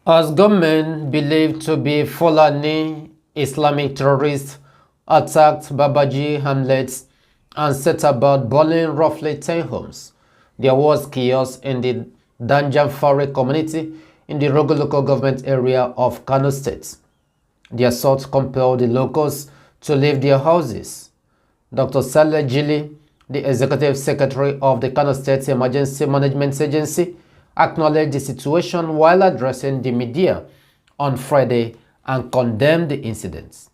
As gunmen believed to be Fulani Islamic terrorists attacked Babaji hamlets and set about burning roughly 10 homes, there was chaos in the Danjanfare community in the Rogo local government area of Kano State. The assault compelled the locals to leave their houses. Dr. Saleh Jili, the executive secretary of the Kano State Emergency Management Agency, acknowledged the situation while addressing the media on Friday and condemned the incidents.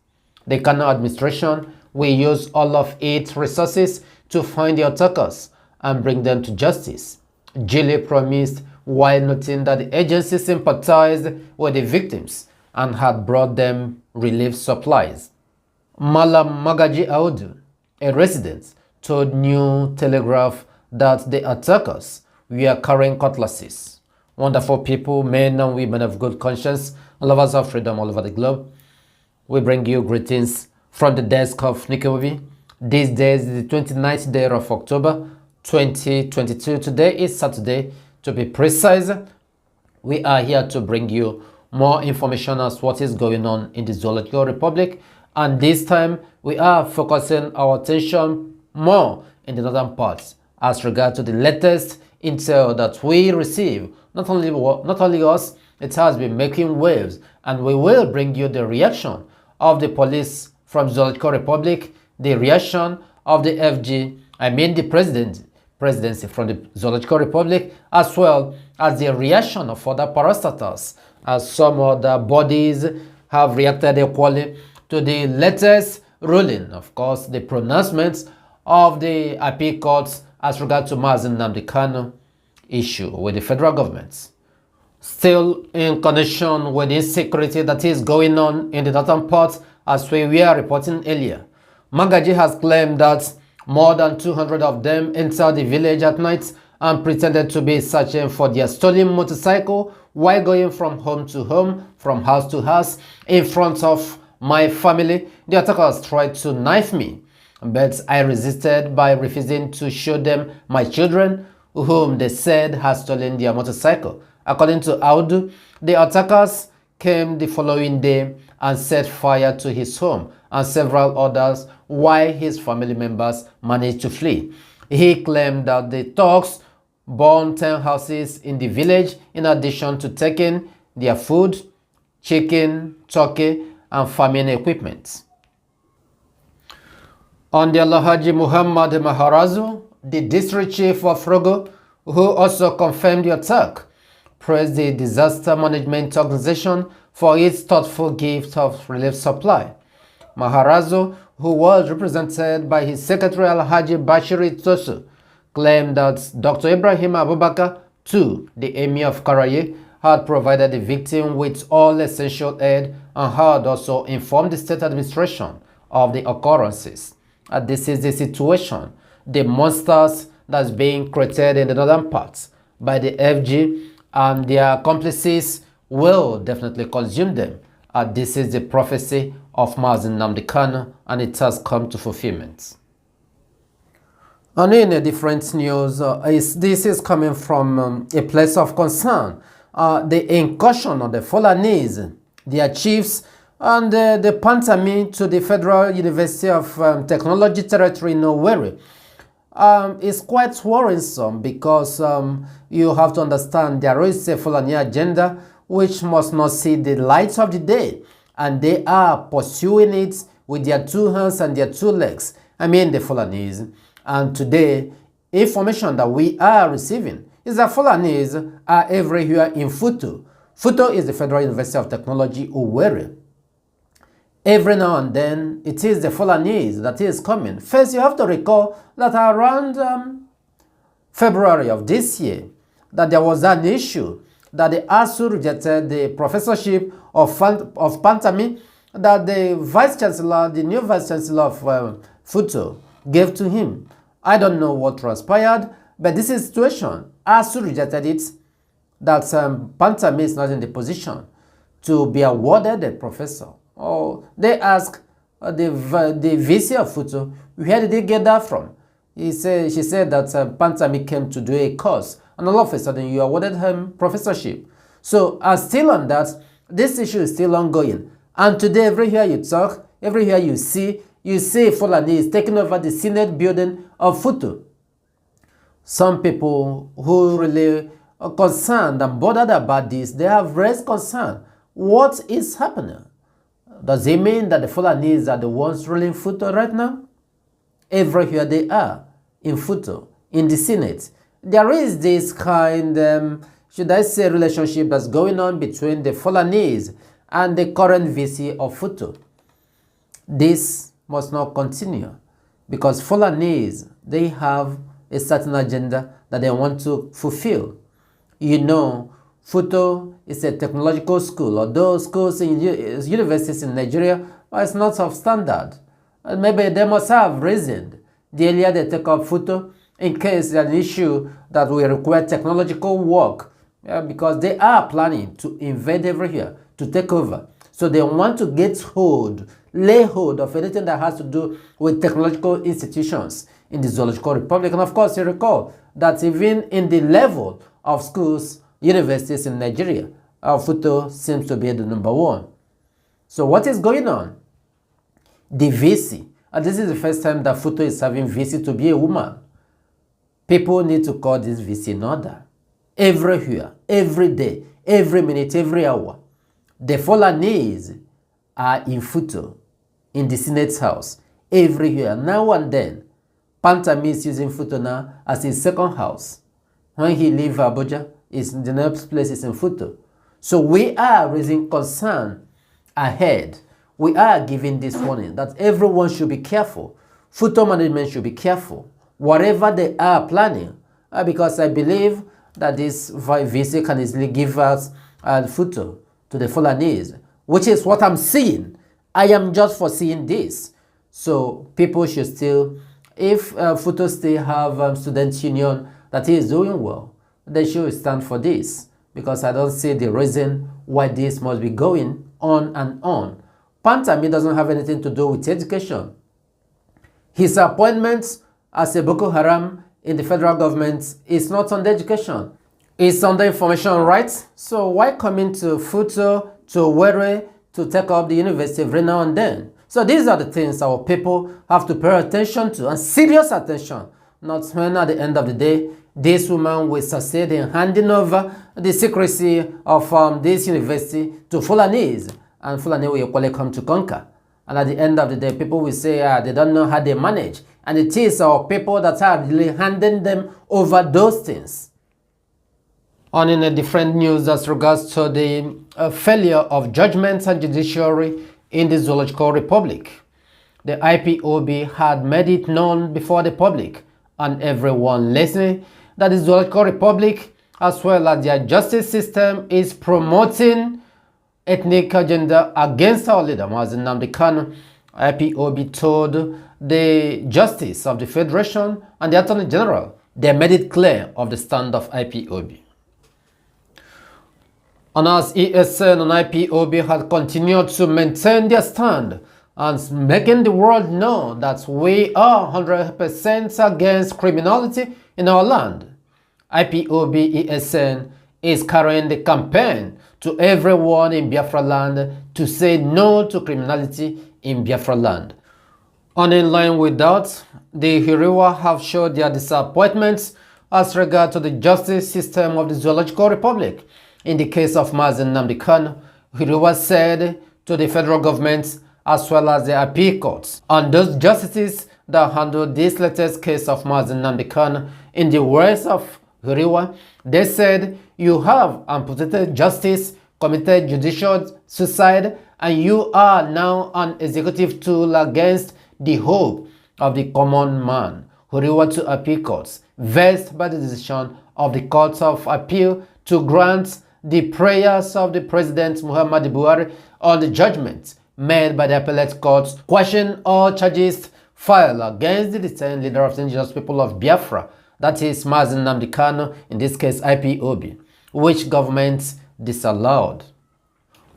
The Kano administration will use all of its resources to find the attackers and bring them to justice, Jili promised, while noting that the agency sympathized with the victims and had brought them relief supplies. Malam Magaji Audu, a resident, told New Telegraph that the attackers were carrying cutlasses. Wonderful people, men and women of good conscience, lovers of freedom all over the globe. We bring you greetings from the desk of Nikewovi. This day is the 29th day of October 2022. Today is Saturday, to be precise. We are here to bring you more information as what is going on in the Zoological Republic, and this time we are focusing our attention more in the northern parts as regard to the latest intel that we receive. Not only us, it has been making waves, and we will bring you the reaction of the police from Zoological Republic, the reaction of the FG, the presidency from the Zoological Republic, as well as the reaction of other parastatals, as some other bodies have reacted equally to the latest ruling. Of course, the pronouncements of the appeal courts as regards to Mazen Nnamdi Kanu issue with the federal government. Still in connection with the insecurity that is going on in the northern part, as we were reporting earlier, Magaji has claimed that more than 200 of them entered the village at night and pretended to be searching for their stolen motorcycle while going from home to home, from house to house, in front of my family. The attackers tried to knife me, but I resisted by refusing to show them my children, whom they said had stolen their motorcycle. According to Audu, the attackers came the following day and set fire to his home and several others, while his family members managed to flee. He claimed that the thugs burned 10 houses in the village in addition to taking their food, chicken, turkey, and farming equipment. On the Alhaji Muhammad Maharazu, the district chief of Rogo, who also confirmed the attack, praised the disaster management organization for its thoughtful gift of relief supply. Maharazu, who was represented by his secretary Alhaji Bashiri Tosu, claimed that Dr. Ibrahim Abubakar, too, the emir of Karaye, had provided the victim with all essential aid and had also informed the state administration of the occurrences. And this is the situation, the monsters that's being created in the northern parts by the FG and their accomplices will definitely consume them. And this is the prophecy of Mazen Nnamdi Kanu, and it has come to fulfillment. And in a different news, this is coming from a place of concern. The incursion of the Fulanese, their chiefs, and the Pantami to the Federal University of Technology Territory in Owerri is quite worrisome, because you have to understand there is a Fulani agenda which must not see the light of the day, and they are pursuing it with their two hands and their two legs. I mean the Fulanese. And today, information that we are receiving is that Fulanese are everywhere in Futo. Futo is the Federal University of Technology, Owerri. Every now and then, it is the Fulanese that is coming. First, you have to recall that around February of this year, that there was an issue that the ASU rejected the professorship of Pantami that the vice chancellor, the new vice chancellor of Futo, gave to him. I don't know what transpired, but this is the situation. ASU rejected it, that Pantami is not in the position to be awarded a professor. Oh, they asked the VC of Futo, where did he get that from? She said that Pantami came to do a course, and all of a sudden you awarded him professorship. So, still on that, this issue is still ongoing. And today, everywhere you talk, everywhere you see Fulani is taking over the Senate building of Futo. Some people who really are concerned and bothered about this, they have raised concern. What is happening? Does it mean that the Fulanis are the ones ruling Futo right now? Everywhere they are, in Futo, in the Senate, there is this kind, should I say, relationship that's going on between the Fulanis and the current VC of Futo. This must not continue because Fulanis, they have a certain agenda that they want to fulfill. You know, Futo is a technological school, although schools in universities in Nigeria are not of standard. And maybe they must have reasoned the earlier they take up Futo in case there's an issue that will require technological work, because they are planning to invade everywhere, to take over. So they want to lay hold of anything that has to do with technological institutions in the Zoological Republic. And of course, you recall that even in the level of schools, universities in Nigeria, Futo seems to be the #1. So what is going on? The VC, and this is the first time that Futo is having VC to be a woman. People need to call this VC in order. Everywhere, every day, every minute, every hour. The Fulanis are in Futo, in the Senate house, everywhere. Now and then, Pantami is using Futo now as his second house. When he leaves Abuja, the next place is in Futo. So we are raising concern ahead. We are giving this warning that everyone should be careful. Futo management should be careful. Whatever they are planning, because I believe that this VC can easily give us Futo to the Fulanis, which is what I'm seeing. I am just foreseeing this. So people should still, if Futo still have student union that is doing well, they should stand for this, because I don't see the reason why this must be going on and on. Pantami doesn't have anything to do with education. His appointment as a Boko Haram in the federal government is not on the education. It's on the information rights. So why coming to Futo, to Owerri, to take up the university every now and then? So these are the things our people have to pay attention to, and serious attention. Not when at the end of the day, this woman will succeed in handing over the secrecy of this university to Fulanis, and Fulani will equally come to conquer. And at the end of the day, people will say they don't know how they manage. And it is our people that are really handing them over those things. On in a different news as regards to the failure of judgments and judiciary in the Zoological Republic. The IPOB had made it known before the public and everyone listening that the Zoological Republic, as well as their justice system, is promoting ethnic agenda against our leader, Mazi Kano. IPOB told the Justice of the Federation and the Attorney General they made it clear of the stand of IPOB. And as ESN and IPOB had continued to maintain their stand and making the world know that we are 100% against criminality in our land, IPOB ESN is carrying the campaign to everyone in Biafra land to say no to criminality in Biafra land. And in line with that, the Hiriwa have showed their disappointments as regard to the justice system of the Zoological Republic. In the case of Mazi Kano, Hiriwa said to the federal government as well as the appeal courts and those justices that handled this latest case of Mazi Kano, in the words of Hiriwa, they said, you have amputated justice, committed judicial suicide, and you are now an executive tool against the hope of the common man. Hiriwa to appeal courts, vexed by the decision of the Court of Appeal to grant the prayers of the President Muhammadu Buhari on the judgment made by the appellate courts, question all charges filed against the detained leader of the indigenous people of Biafra, that is Mazi Kano, in this case IPOB, which government disallowed.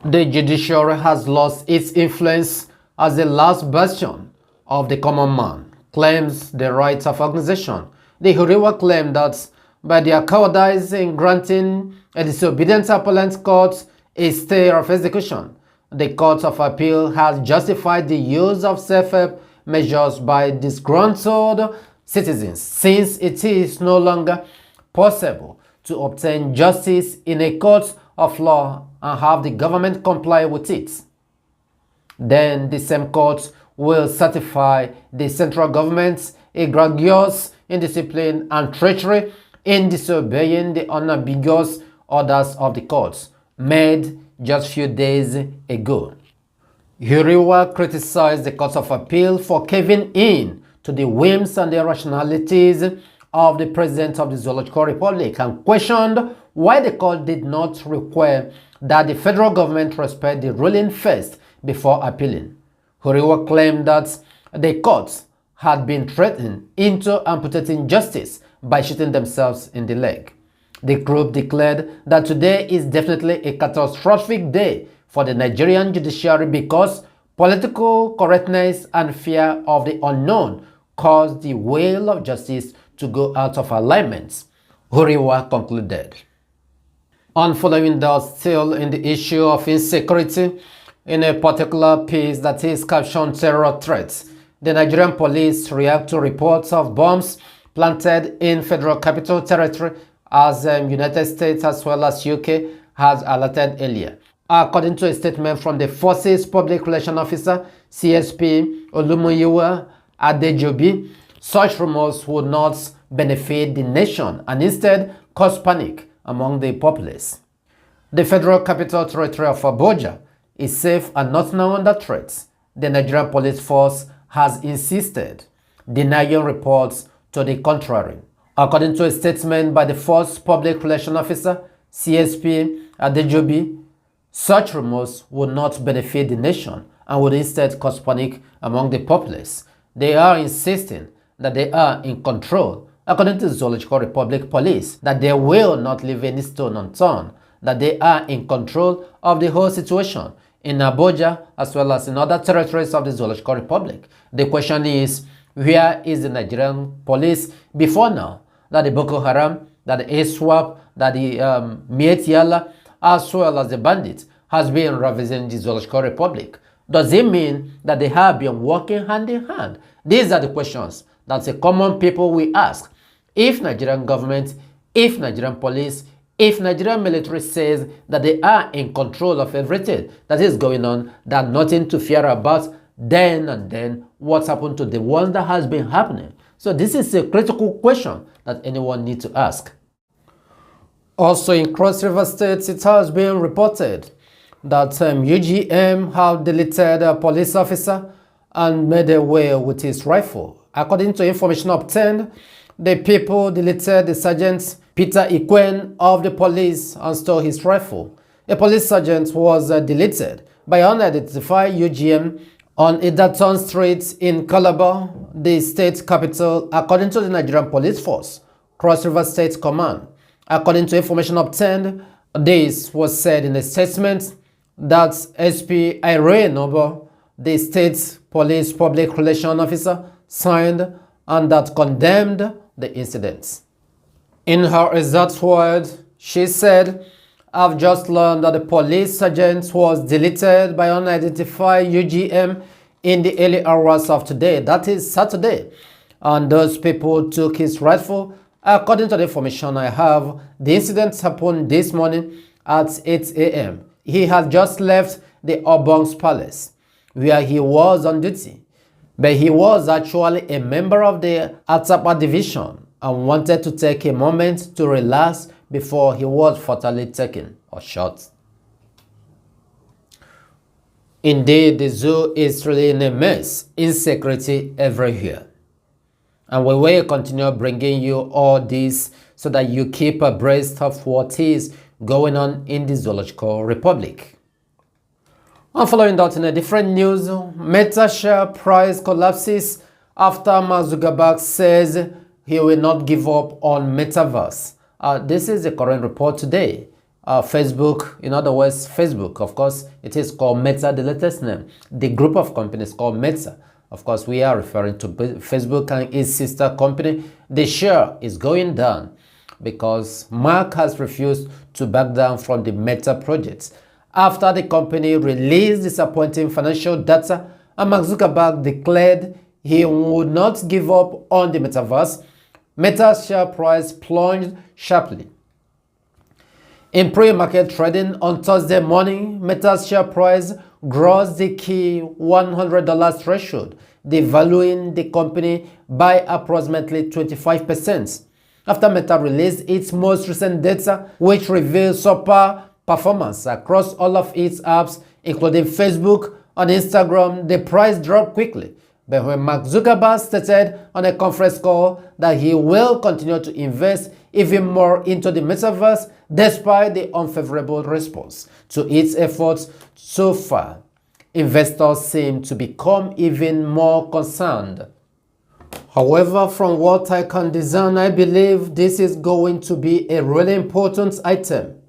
The judiciary has lost its influence as the last bastion of the common man, claims the rights of organization. The Hiriwa claim that by their cowardice in granting a disobedient appellant court a stay of execution. The Court of Appeal has justified the use of self-help measures by disgruntled citizens since it is no longer possible to obtain justice in a court of law and have the government comply with it. Then the same court will certify the central government's egregious indiscipline and treachery in disobeying the unambiguous orders of the courts made just a few days ago. Huriwa criticized the Court of Appeal for caving in to the whims and the irrationalities of the President of the Zoological Republic and questioned why the court did not require that the federal government respect the ruling first before appealing. Huriwa claimed that the courts had been threatened into amputating justice by shooting themselves in the leg. The group declared that today is definitely a catastrophic day for the Nigerian judiciary because political correctness and fear of the unknown caused the wheel of justice to go out of alignment, Huriwa concluded. On following that, still in the issue of insecurity, in a particular piece that is captioned terror threats, the Nigerian police react to reports of bombs planted in Federal Capital Territory as United States as well as UK has alerted earlier. According to a statement from the Forces Public Relations Officer, CSP Olumuyiwa Adejobi, such rumors would not benefit the nation and instead cause panic among the populace. The Federal Capital Territory of Abuja is safe and not now under threat. The Nigerian Police Force has insisted, denying reports to the contrary. According to a statement by the Force Public Relations Officer, CSP Adejobi, such rumors would not benefit the nation and would instead cause panic among the populace. They are insisting that they are in control, according to the Zoological Republic Police, that they will not leave any stone unturned, that they are in control of the whole situation in Abuja as well as in other territories of the Zoological Republic. The question is, where is the Nigerian police before now? That the Boko Haram, that the ASWAP, that the Mietiala, as well as the bandits, has been ravaging the Zoological Republic. Does it mean that they have been working hand in hand? These are the questions that the common people will ask. If Nigerian government, if Nigerian police, if Nigerian military says that they are in control of everything that is going on, that nothing to fear about, then what happened to the one that has been happening? So this is a critical question that anyone needs to ask. Also in Cross River State, it has been reported that UGM have deleted a police officer and made away with his rifle. According to information obtained, the people deleted the Sergeant Peter Ikwen of the police and stole his rifle. A police sergeant was deleted by unidentified UGM on Idaton Street in Calaba, the state capital, according to the Nigerian Police Force, Cross River State Command. According to information obtained, this was said in a statement that SP Irene Noble, the state police public relations officer, signed and that condemned the incidents. In her exact words, she said, "I've just learned that the police sergeant was deleted by unidentified UGM in the early hours of today, that is Saturday, and those people took his rifle. According to the information I have, the incident happened this morning at 8 a.m. He had just left the Obong's Palace, where he was on duty, but he was actually a member of the Atapa Division and wanted to take a moment to relax before he was fatally taken or shot." Indeed, the zoo is really in a mess, insecurity everywhere. And we will continue bringing you all this so that you keep abreast of what is going on in the Zoological Republic. And following that, in a different news, Meta share price collapses after Mark Zuckerberg says he will not give up on Metaverse. This is the current report today. Facebook, in other words, Facebook, of course, it is called Meta, the latest name. The group of companies called Meta. Of course, we are referring to Facebook and its sister company. The share is going down. because Mark has refused to back down from the Meta project after the company released disappointing financial data and Mark Zuckerberg declared he would not give up on the metaverse. Meta's share price plunged sharply. In pre-market trading on Thursday morning, Meta's share price crossed the key $100 threshold, devaluing the company by approximately 25%. After Meta released its most recent data, which reveals subpar performance across all of its apps, including Facebook and Instagram, the price dropped quickly. But when Mark Zuckerberg stated on a conference call that he will continue to invest even more into the metaverse despite the unfavorable response to its efforts so far, investors seem to become even more concerned. However, from what I can discern, I believe this is going to be a really important item.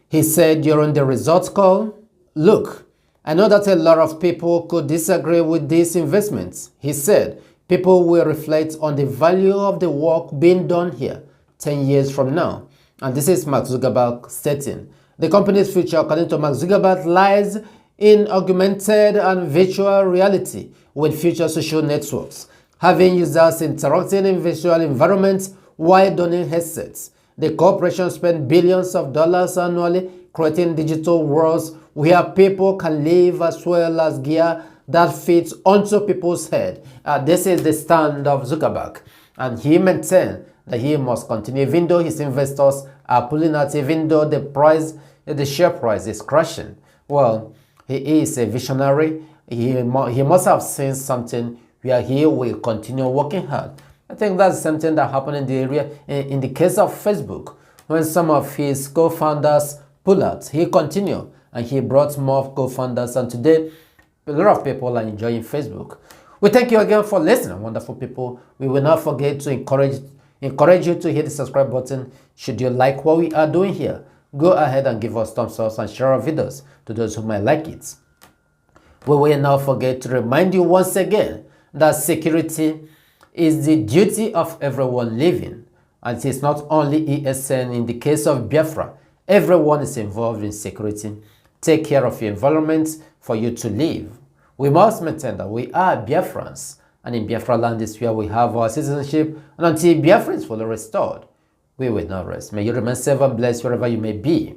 He said during the results call, "Look, I know that a lot of people could disagree with these investments." He said, "People will reflect on the value of the work being done here 10 years from now." And this is Mark Zuckerberg stating, "The company's future, according to Mark Zuckerberg, lies in augmented and virtual reality with future social networks, having users interacting in virtual environments while donning headsets. The corporation spends billions of dollars annually creating digital worlds where people can live as well as gear that fits onto people's head." This is the stand of Zuckerberg, and he maintained that he must continue even though his investors are pulling out, even though the share price is crashing. Well, he is a visionary. He must have seen something where he will continue working hard. I think that's something that happened in the area in the case of Facebook. When some of his co-founders pull out, he continued and he brought more co-founders, and today a lot of people are enjoying Facebook. We thank you again for listening, wonderful people. We will not forget to encourage you to hit the subscribe button. Should you like what we are doing here, go ahead and give us thumbs up and share our videos to those who might like it. We will not forget to remind you once again that security is the duty of everyone living, and it is not only ESN. In the case of Biafra, everyone is involved in security. Take care of your environment for you to live. We must maintain that we are Biafrans, and in Biafra land is where we have our citizenship, and until Biafra is fully restored, we will not rest. May you remain safe and blessed wherever you may be.